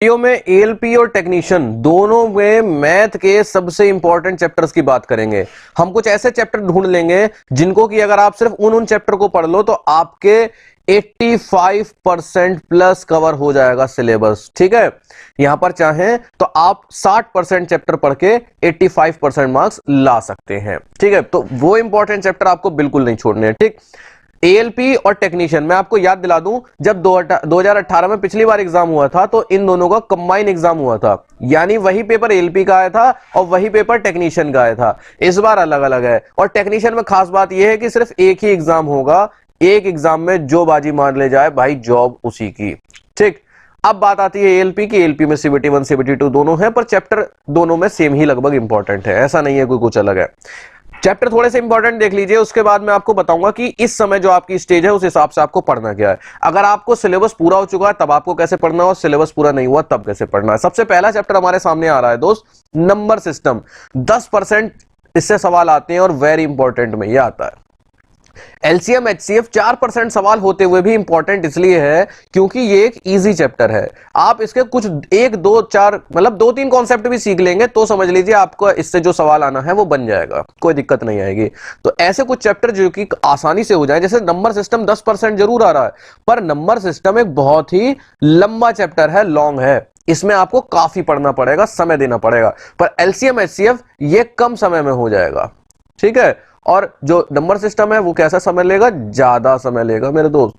Video में ALP और technician दोनों में मैथ के सबसे इंपॉर्टेंट चैप्टर्स की बात करेंगे। हम कुछ ऐसे चैप्टर ढूंढ लेंगे जिनको कि अगर आप सिर्फ उन चैप्टर को पढ़ लो तो आपके 85% प्लस कवर हो जाएगा सिलेबस। ठीक है, यहां पर चाहें तो आप 60% चैप्टर पढ़ के 85% मार्क्स ला सकते हैं। ठीक है, तो वो इंपॉर्टेंट चैप्टर आपको बिल्कुल नहीं छोड़ने हैं। ठीक, एएलपी और टेक्नीशियन मैं आपको याद दिला दूं, जब 2018 में पिछली बार एग्जाम हुआ था तो इन दोनों का कंबाइन एग्जाम हुआ था, यानी वही पेपर एएलपी का आया था और वही पेपर टेक्नीशियन का आया था। इस बार अलग अलग है। और टेक्नीशियन में खास बात यह है कि सिर्फ एक ही एग्जाम होगा, एक एग्जाम में जो बाजी मार ले जाए भाई जॉब उसी की। ठीक, अब बात आती है एएलपी की। एएलपी में सीबीटी 1 सीबीटी 2 दोनों है, पर चैप्टर दोनों में सेम ही लगभग इंपॉर्टेंट है, ऐसा नहीं है कोई कुछ अलग है। चैप्टर थोड़े से इंपॉर्टेंट देख लीजिए, उसके बाद मैं आपको बताऊंगा कि इस समय जो आपकी स्टेज है उस हिसाब से आपको पढ़ना क्या है। अगर आपको सिलेबस पूरा हो चुका है तब आपको कैसे पढ़ना है, और सिलेबस पूरा नहीं हुआ तब कैसे पढ़ना है। सबसे पहला चैप्टर हमारे सामने आ रहा है दोस्त, नंबर सिस्टम। 10% इससे सवाल आते हैं और वेरी इंपॉर्टेंट में यह आता है। एलसीएम एचसीएफ 4% सवाल होते हुए भी इंपॉर्टेंट इसलिए है क्योंकि ये एक इजी चैप्टर है। आप इसके कुछ 1 2 4 मतलब 2-3 कॉन्सेप्ट भी सीख लेंगे तो समझ लीजिए आपको इससे जो सवाल आना है वो बन जाएगा, कोई दिक्कत नहीं आएगी। तो ऐसे कुछ चैप्टर जो कि आसानी से हो जाए, जैसे नंबर सिस्टम 10% जरूर आ रहा है, पर नंबर सिस्टम एक बहुत ही लंबा चैप्टर है, लॉन्ग है, इसमें आपको काफी पढ़ना पड़ेगा, समय देना पड़ेगा। पर एलसीएम एचसीएफ ये कम समय में हो जाएगा। ठीक है, और जो नंबर सिस्टम है वो कैसा समय लेगा, ज्यादा समय लेगा मेरे दोस्त।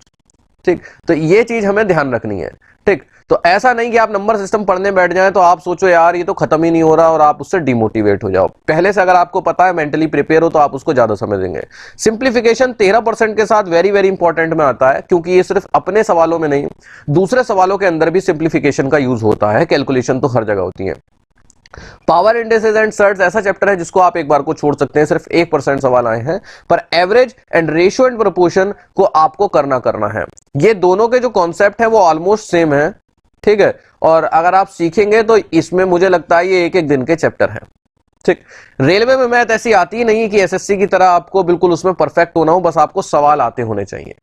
ठीक, तो ये चीज हमें ध्यान रखनी है। ठीक, तो ऐसा नहीं कि आप नंबर सिस्टम पढ़ने बैठ जाएं तो आप सोचो यार ये तो खत्म ही नहीं हो रहा और आप उससे डिमोटिवेट हो जाओ। पहले से अगर आपको पता है, मेंटली प्रिपेयर हो, तो आप उसको ज्यादा समय देंगे। सिंप्लीफिकेशन 13% के साथ वेरी वेरी इंपॉर्टेंट में आता है, क्योंकि ये सिर्फ अपने सवालों में नहीं दूसरे सवालों के अंदर भी सिंप्लीफिकेशन का यूज होता है। कैलकुलेशन तो हर जगह होती है। पावर इंडिसेस एंड सर्ट्स ऐसा चैप्टर है जिसको आप एक बार को छोड़ सकते हैं, सिर्फ 1% सवाल आए हैं। पर average and ratio and proportion को आपको करना है। ये दोनों के जो कॉन्सेप्ट है वो ऑलमोस्ट सेम है। ठीक है, और अगर आप सीखेंगे तो इसमें मुझे लगता है ये एक एक दिन के चैप्टर है। ठीक, रेलवे में मैथ ऐसी आती ही नहीं कि एसएससी की तरह आपको बिल्कुल उसमें परफेक्ट होना हो, बस आपको सवाल आते होने चाहिए।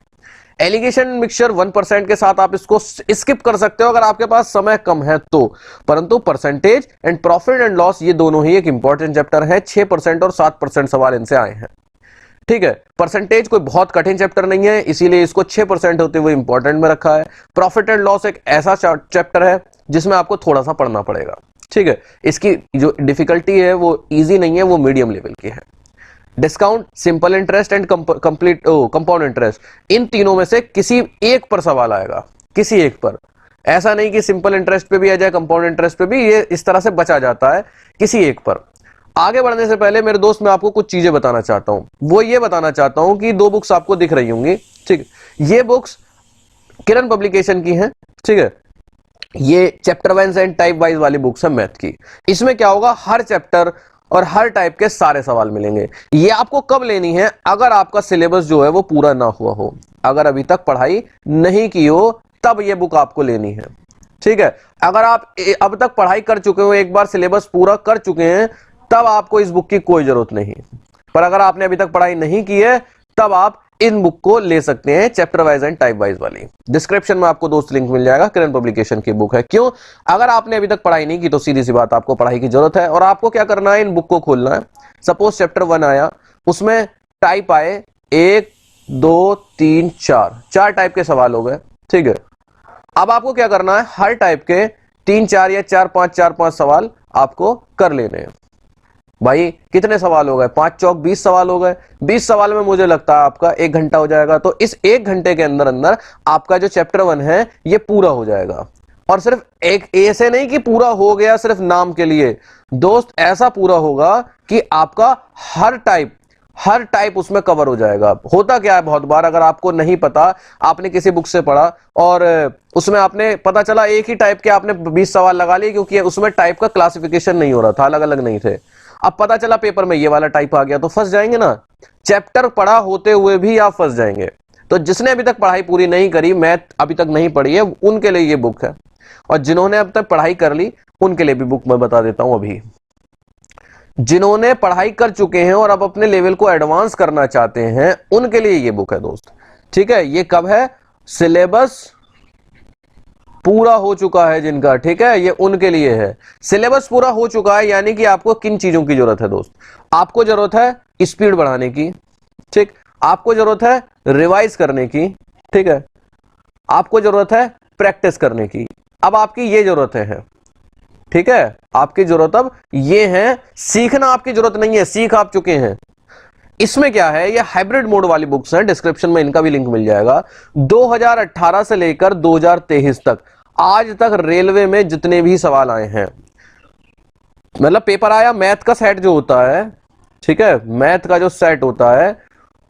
एलिगेशन मिक्सचर 1% के साथ आप इसको स्किप कर सकते हो अगर आपके पास समय कम है तो, परंतु percentage and profit and loss ये दोनों ही एक इंपॉर्टेंट चैप्टर है। 6% और 7% सवाल इनसे आए हैं। ठीक है, परसेंटेज कोई बहुत कठिन चैप्टर नहीं है, इसीलिए इसको 6% होते हुए इंपॉर्टेंट में रखा है। प्रॉफिट एंड लॉस एक ऐसा चैप्टर है जिसमें आपको थोड़ा सा पढ़ना पड़ेगा। ठीक है, इसकी जो डिफिकल्टी है वो इजी नहीं है, वो मीडियम लेवल की है। Discount, simple interest and compound interest, इन तीनों में से किसी एक पर सवाल आएगा, किसी एक पर। ऐसा नहीं कि सिंपल इंटरेस्ट पे भी आ जाए, कंपाउंड इंटरेस्ट पे भी, ये इस तरह से बचा जाता है, किसी एक पर। आगे बढ़ने से पहले मेरे दोस्त मैं आपको कुछ चीजें बताना चाहता हूं। वो ये बताना चाहता हूं कि 2 बुक्स आपको दिख रही होंगी। ठीक, ये बुक्स किरण पब्लिकेशन की हैं। ठीक है, ये chapter wise and type wise वाली बुक्स है मैथ की। इसमें क्या होगा, हर चैप्टर और हर टाइप के सारे सवाल मिलेंगे। ये आपको कब लेनी है, अगर आपका सिलेबस जो है वो पूरा ना हुआ हो, अगर अभी तक पढ़ाई नहीं की हो तब ये बुक आपको लेनी है। ठीक है, अगर आप अब तक पढ़ाई कर चुके हो, एक बार सिलेबस पूरा कर चुके हैं, तब आपको इस बुक की कोई जरूरत नहीं। पर अगर आपने अभी तक पढ़ाई नहीं की है तब आप इन बुक को ले सकते हैं, chapter wise and type wise वाली। डिस्क्रिप्शन में आपको दोस्त लिंक मिल जाएगा, किरण पब्लिकेशन की बुक है। क्यों, अगर आपने अभी तक पढ़ाई नहीं की तो सीधी सी बात आपको पढ़ाई की जरूरत है। और आपको क्या करना है, इन बुक को खोलना है। सपोज चैप्टर 1 आया, उसमें टाइप आए 1 2 3 4 टाइप के सवाल हो गए। ठीक है, अब आपको क्या करना है, हर टाइप के 3 4 या 4 5 सवाल आपको कर लेने हैं। भाई कितने सवाल हो गए, 5 चौक 20 सवाल हो गए। 20 सवाल में मुझे लगता है आपका 1 घंटा हो जाएगा। तो इस 1 घंटे के अंदर अंदर आपका जो चैप्टर 1 है ये पूरा हो जाएगा। और सिर्फ एक ऐसे नहीं कि पूरा हो गया सिर्फ नाम के लिए दोस्त, ऐसा पूरा होगा कि आपका हर टाइप उसमें कवर हो जाएगा। होता क्या है, बहुत बार अगर आपको नहीं पता, आपने किसी बुक से पढ़ा और उसमें आपने पता चला एक ही टाइप के आपने 20 सवाल लगा लिए, क्योंकि उसमें टाइप का क्लासिफिकेशन नहीं हो रहा था, अलग अलग नहीं थे। अब पता चला पेपर में ये वाला टाइप आ गया तो फंस जाएंगे ना। चैप्टर पढ़ा होते हुए भी आप फंस जाएंगे। तो जिसने अभी तक पढ़ाई पूरी नहीं करी, मैथ अभी तक नहीं पढ़ी है, उनके लिए ये बुक है। और जिन्होंने अब तक पढ़ाई कर ली उनके लिए भी बुक मैं बता देता हूं। अभी जिन्होंने पढ़ाई कर चुके हैं और अब अपने लेवल को एडवांस करना चाहते हैं उनके लिए ये बुक है दोस्त। ठीक है, ये कब है, सिलेबस पूरा हो चुका है जिनका, ठीक है, ये उनके लिए है। सिलेबस पूरा हो चुका है, यानी कि आपको किन चीजों की जरूरत है दोस्त? आपको जरूरत है स्पीड बढ़ाने की, ठीक, आपको जरूरत है रिवाइज करने की, ठीक है, आपको जरूरत है प्रैक्टिस करने की। अब आपकी ये जरूरतें हैं, ठीक है, आपकी जरूरत अब ये है। सीखना आपकी जरूरत नहीं है, सीख आप चुके हैं। इसमें क्या है, ये हाइब्रिड मोड वाली बुक्स हैं, डिस्क्रिप्शन में इनका भी लिंक मिल जाएगा। 2018 से लेकर 2023 तक आज तक रेलवे में जितने भी सवाल आए हैं, मतलब पेपर आया, मैथ का सेट जो होता है, ठीक है, मैथ का जो सेट होता है,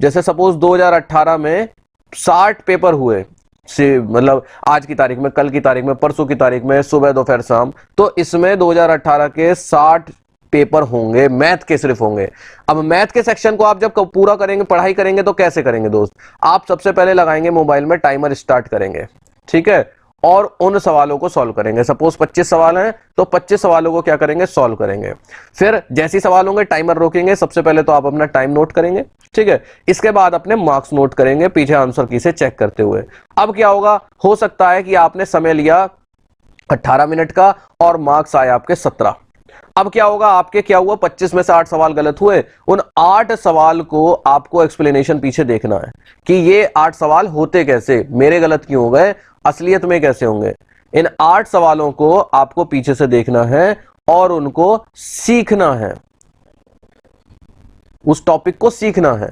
जैसे सपोज 2018 में 60 पेपर हुए, मतलब आज की तारीख में, कल की तारीख में, परसों की तारीख में, सुबह दोपहर शाम, तो इसमें 2018 के 60 पेपर होंगे, मैथ के सिर्फ होंगे। अब मैथ के सेक्शन को आप जब पूरा करेंगे, पढ़ाई करेंगे, तो कैसे करेंगे दोस्त? आप सबसे पहले लगाएंगे मोबाइल में टाइमर स्टार्ट करेंगे, ठीक है, और उन सवालों को सॉल्व करेंगे। सपोज 25 सवाल हैं तो 25 सवालों को क्या करेंगे, सॉल्व करेंगे। फिर जैसे ही सवाल होंगे टाइमर रोकेंगे, सबसे पहले तो आप अपना टाइम नोट करेंगे, ठीक है, इसके बाद अपने मार्क्स नोट करेंगे पीछे आंसर की से चेक करते हुए। अब क्या होगा, हो सकता है कि आपने समय लिया 18 मिनट का और मार्क्स आए आपके 17। अब क्या होगा, आपके क्या हुआ, 25 में से 8 सवाल गलत हुए। उन 8 सवाल को आपको एक्सप्लेनेशन पीछे देखना है कि ये 8 सवाल होते कैसे, मेरे गलत क्यों हो गए, असलियत में कैसे होंगे। इन 8 सवालों को आपको पीछे से देखना है और उनको सीखना है, उस टॉपिक को सीखना है,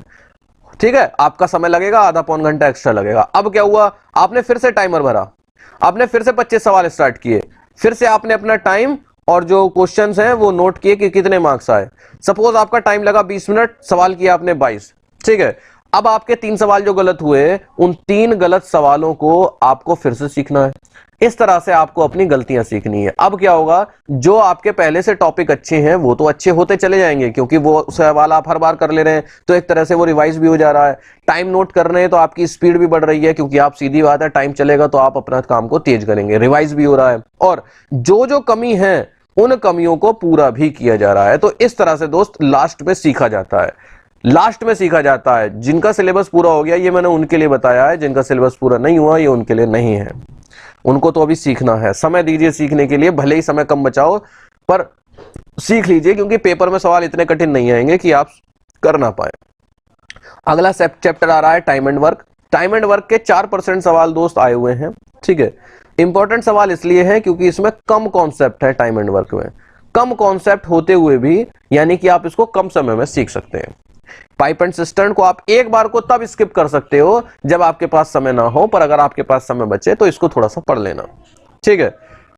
ठीक है। आपका समय लगेगा, आधा पौन घंटा एक्स्ट्रा लगेगा। अब क्या हुआ, आपने फिर से टाइमर भरा, आपने फिर से 25 सवाल स्टार्ट किए, फिर से आपने अपना टाइम और जो क्वेश्चंस हैं वो नोट किए कि कितने मार्क्स आए। सपोज आपका टाइम लगा 20 मिनट, सवाल किया आपने 22, ठीक है। अब आपके 3 सवाल जो गलत हुए, उन 3 गलत सवालों को आपको फिर से सीखना है। इस तरह से आपको अपनी गलतियां सीखनी है। अब क्या होगा, जो आपके पहले से टॉपिक अच्छे हैं वो तो अच्छे होते चले जाएंगे, क्योंकि वो सवाल आप हर बार कर ले रहे हैं, तो एक तरह से वो रिवाइज भी हो जा रहा है। टाइम नोट कर रहे हैं तो आपकी स्पीड भी बढ़ रही है, क्योंकि आप, सीधी बात है, टाइम चलेगा तो आप अपना काम को तेज करेंगे, रिवाइज भी हो रहा है, और जो जो कमी है उन कमियों को पूरा भी किया जा रहा है। तो इस तरह से दोस्त लास्ट में सीखा जाता है, लास्ट में सीखा जाता है। जिनका सिलेबस पूरा हो गया, ये मैंने उनके लिए बताया है, जिनका सिलेबस पूरा नहीं हुआ ये उनके लिए नहीं है, उनको तो अभी सीखना है। समय दीजिए सीखने के लिए, भले ही समय कम बचाओ पर सीख लीजिए, क्योंकि पेपर में सवाल इतने कठिन नहीं आएंगे कि आप कर ना पाए। अगला चैप्टर आ रहा है time and work. Time and work के 4% सवाल दोस्त आए हुए हैं, ठीक है। इंपॉर्टेंट सवाल इसलिए है क्योंकि इसमें कम कॉन्सेप्ट है। टाइम एंड वर्क में कम कॉन्सेप्ट होते हुए भी, यानी कि आप इसको कम समय में सीख सकते हैं। पाइप एंड सिस्टर्न को आप एक बार को तब स्किप कर सकते हो जब आपके पास समय ना हो, पर अगर आपके पास समय बचे तो इसको थोड़ा सा पढ़ लेना, ठीक है।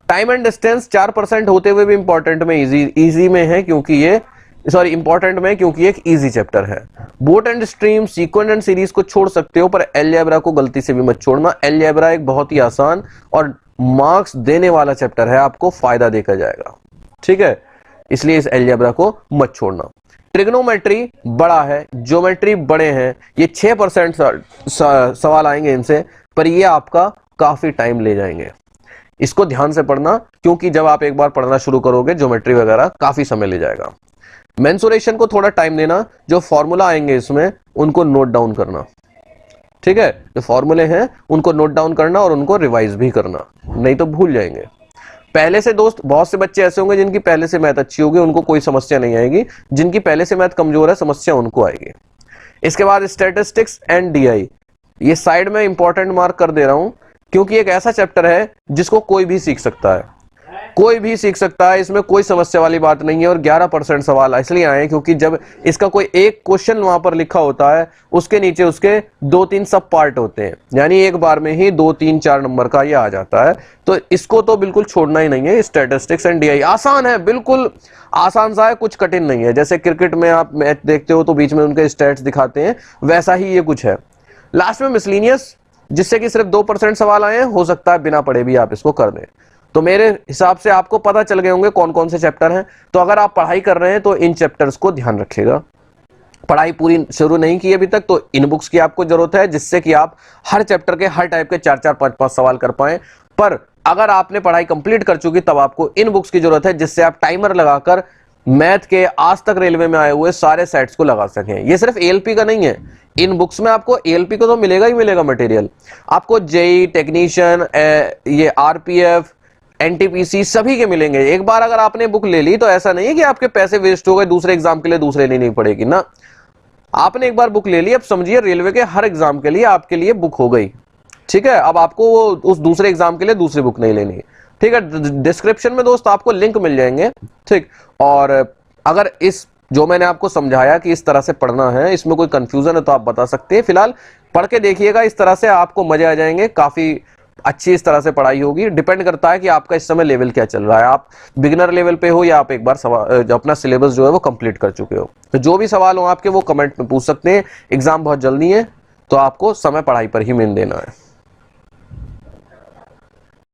टाइम एंड डिस्टेंस 4% होते हुए भी इंपॉर्टेंट में इजी में है, क्योंकि ये, सॉरी, इंपॉर्टेंट में, क्योंकि एक इजी चैप्टर है। Boat and stream, sequence and series को छोड़ सकते हो, पर अलजेब्रा को गलती से भी मत छोड़ना। अलजेब्रा एक बहुत ही आसान और मार्क्स देने वाला चैप्टर है, आपको फायदा देकर जाएगा, ठीक है, इसलिए इस अलजेब्रा को मत छोड़ना। ट्रिग्नोमेट्री बड़ा है, ज्योमेट्री बड़े हैं, ये 6% सवाल आएंगे इनसे, पर ये आपका काफी टाइम ले जाएंगे। इसको ध्यान से पढ़ना, क्योंकि जब आप एक बार पढ़ना शुरू करोगे ज्योमेट्री वगैरह, काफी समय ले जाएगा। मेंसुरेशन को थोड़ा टाइम देना, जो फॉर्मूला आएंगे इसमें उनको नोट डाउन करना, ठीक है, जो फॉर्मूले हैं उनको नोट डाउन करना और उनको रिवाइज भी करना, नहीं तो भूल जाएंगे। पहले से दोस्त, बहुत से बच्चे ऐसे होंगे जिनकी पहले से मैथ अच्छी होगी, उनको कोई समस्या नहीं आएगी। जिनकी पहले से मैथ कमजोर है, समस्या उनको आएगी। इसके बाद स्टैटिस्टिक्स एंड डीआई, ये साइड में इंपॉर्टेंट मार्क कर दे रहा हूं, क्योंकि एक ऐसा चैप्टर है जिसको कोई भी सीख सकता है, कोई भी सीख सकता है, इसमें कोई समस्या वाली बात नहीं है। और 11% सवाल इसलिए आए क्योंकि जब इसका कोई एक क्वेश्चन वहां पर लिखा होता है, उसके नीचे उसके 2-3 सब पार्ट होते हैं, यानी एक बार में ही 2-3-4 नंबर का ये आ जाता है। तो इसको तो बिल्कुल छोड़ना ही नहीं है। स्टैटिस्टिक्स एंड डीआई आसान है, बिल्कुल आसान सा है, कुछ कठिन नहीं है। जैसे क्रिकेट में आप मैच देखते हो तो बीच में उनके स्टैट्स दिखाते हैं, वैसा ही ये कुछ है। लास्ट में मिसलिनियस, जिससे कि सिर्फ 2% सवाल आए हैं, हो सकता है बिना पढ़े भी आप इसको कर दें। तो मेरे हिसाब से आपको पता चल गए होंगे कौन कौन से चैप्टर हैं। तो अगर आप पढ़ाई कर रहे हैं तो इन चैप्टर्स को ध्यान रखिएगा। पढ़ाई पूरी शुरू नहीं की अभी तक, तो इन बुक्स की आपको जरूरत है, जिससे कि आप हर चैप्टर के हर टाइप के 4-4, 5-5 सवाल कर पाएं। पर अगर आपने पढ़ाई कंप्लीट कर चुकी, तब आपको इन बुक्स की जरूरत है, जिससे आप टाइमर लगाकर मैथ के आज तक रेलवे में आए हुए सारे सेट्स को लगा सकें। ये सिर्फ एएलपी का नहीं है, इन बुक्स में आपको एएलपी को तो मिलेगा ही मिलेगा मटेरियल, आपको जेई, टेक्नीशियन, ये आरपीएफ, एनटीपीसी सभी के मिलेंगे। एक बार अगर आपने बुक ले ली तो ऐसा नहीं है कि आपके पैसे वेस्ट हो गए, दूसरे एग्जाम के लिए दूसरे लेनी पड़ेगी ना। आपने एक बार बुक ले ली, अब समझिए रेलवे के हर एग्जाम के लिए आपके लिए बुक हो गई, ठीक है। अब आपको वो उस दूसरे एग्जाम के लिए दूसरी बुक नहीं लेनी, ठीक है। डिस्क्रिप्शन में दोस्त आपको लिंक मिल जाएंगे, ठीक। और अगर इस जो मैंने आपको समझाया कि इस तरह से पढ़ना है, इसमें कोई कंफ्यूजन है तो आप बता सकते हैं। फिलहाल पढ़ के देखिएगा, इस तरह से आपको मजे आ जाएंगे, काफी अच्छी इस तरह से पढ़ाई होगी। डिपेंड करता है कि आपका इस समय लेवल क्या चल रहा है, आप बिगिनर लेवल पे हो या आप एक बार सवाल अपना सिलेबस जो है वो कंप्लीट कर चुके हो। तो जो भी सवाल हो आपके वो कमेंट में पूछ सकते हैं। एग्जाम बहुत जल्दी है तो आपको समय पढ़ाई पर ही मेन देना है।